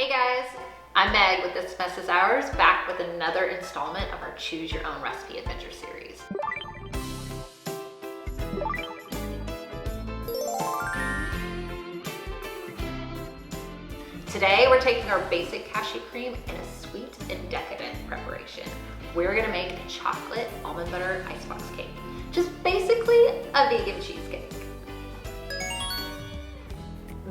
Hey guys, I'm Meg with This Mess Is Ours, back with another installment of our Choose Your Own Recipe Adventure series. Today we're taking our basic cashew cream in a sweet and decadent preparation. We're gonna make a chocolate almond butter icebox cake, just basically a vegan cheesecake.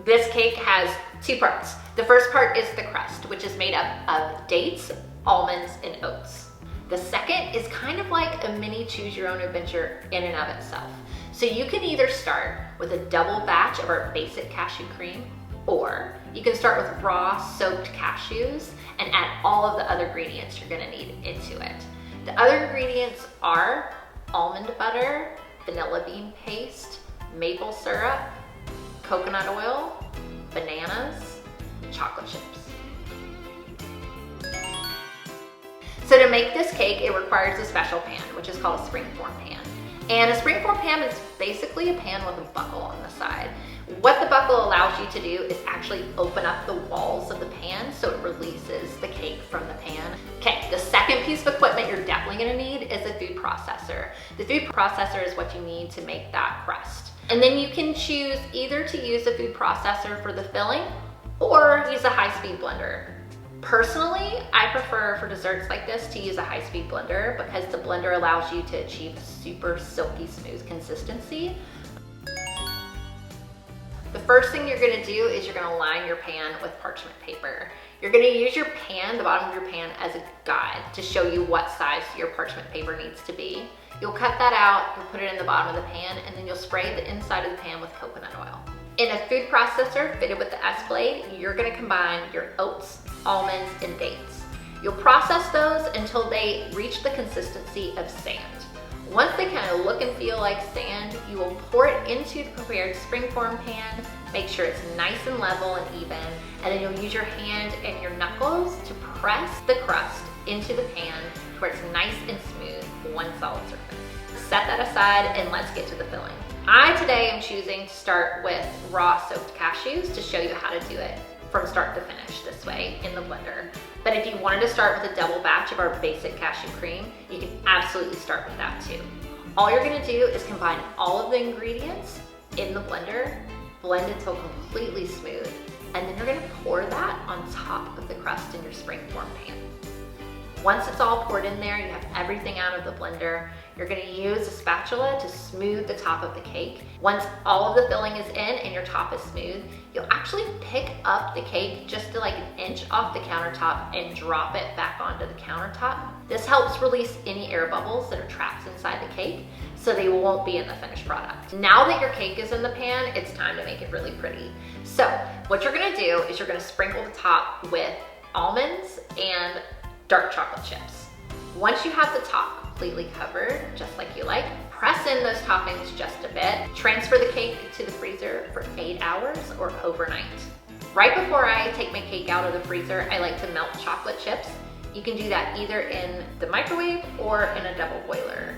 This cake has two parts. The first part is the crust, which is made up of dates, almonds, and oats. The second is kind of like a mini choose your own adventure in and of itself. So you can either start with a double batch of our basic cashew cream, or you can start with raw soaked cashews and add all of the other ingredients you're gonna need into it. The other ingredients are almond butter, vanilla bean paste, maple syrup, coconut oil, bananas, and chocolate chips. So to make this cake, it requires a special pan, which is called a springform pan. And a springform pan is basically a pan with a buckle on the side. What the buckle allows you to do is actually open up the walls of the pan so it releases the cake from the pan. Okay, the second piece of equipment you're definitely gonna need is a food processor. The food processor is what you need to make that crust. And then you can choose either to use a food processor for the filling or use a high-speed blender. Personally, I prefer for desserts like this to use a high-speed blender because the blender allows you to achieve a super silky smooth consistency. The first thing you're gonna do is you're gonna line your pan with parchment paper. You're gonna use your pan, the bottom of your pan, as a guide to show you what size your parchment paper needs to be. You'll cut that out, you'll put it in the bottom of the pan, and then you'll spray the inside of the pan with coconut oil. In a food processor fitted with the S-blade, you're gonna combine your oats, almonds, and dates. You'll process those until they reach the consistency of sand. Once they kind of look and feel like sand, you will pour it into the prepared springform pan, make sure it's nice and level and even, and then you'll use your hand and your knuckles to press the crust into the pan to where it's nice and smooth, one solid surface. Set that aside and let's get to the filling. I today am choosing to start with raw soaked cashews to show you how to do it from start to finish this way in the blender. But if you wanted to start with a double batch of our basic cashew cream, you can absolutely start with that too. All you're gonna do is combine all of the ingredients in the blender, blend until completely smooth, and then you're gonna pour that on top of the crust in your springform pan. Once it's all poured in there, you have everything out of the blender, you're gonna use a spatula to smooth the top of the cake. Once all of the filling is in and your top is smooth, you'll actually pick up the cake just to like an inch off the countertop and drop it back onto the countertop. This helps release any air bubbles that are trapped inside the cake so they won't be in the finished product. Now that your cake is in the pan, it's time to make it really pretty. So what you're gonna do is you're gonna sprinkle the top with almonds and dark chocolate chips. Once you have the top completely covered, just like you like, press in those toppings just a bit. Transfer the cake to the freezer for 8 hours or overnight. Right before I take my cake out of the freezer, I like to melt chocolate chips. You can do that either in the microwave or in a double boiler.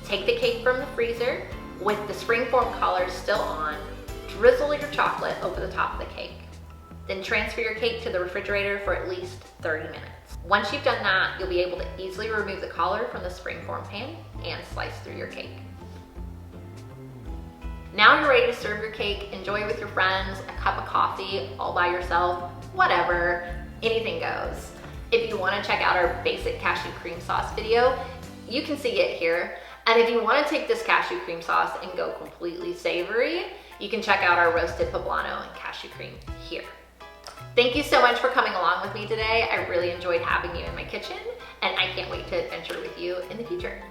Take the cake from the freezer with the springform collars still on, drizzle your chocolate over the top of the cake. Then transfer your cake to the refrigerator for at least 30 minutes. Once you've done that, you'll be able to easily remove the collar from the springform pan and slice through your cake. Now you're ready to serve your cake, enjoy with your friends, a cup of coffee, all by yourself, whatever, anything goes. If you wanna check out our basic cashew cream sauce video, you can see it here. And if you wanna take this cashew cream sauce and go completely savory, you can check out our roasted poblano and cashew cream here. Thank you so much for coming along with me today. I really enjoyed having you in my kitchen, and I can't wait to adventure with you in the future.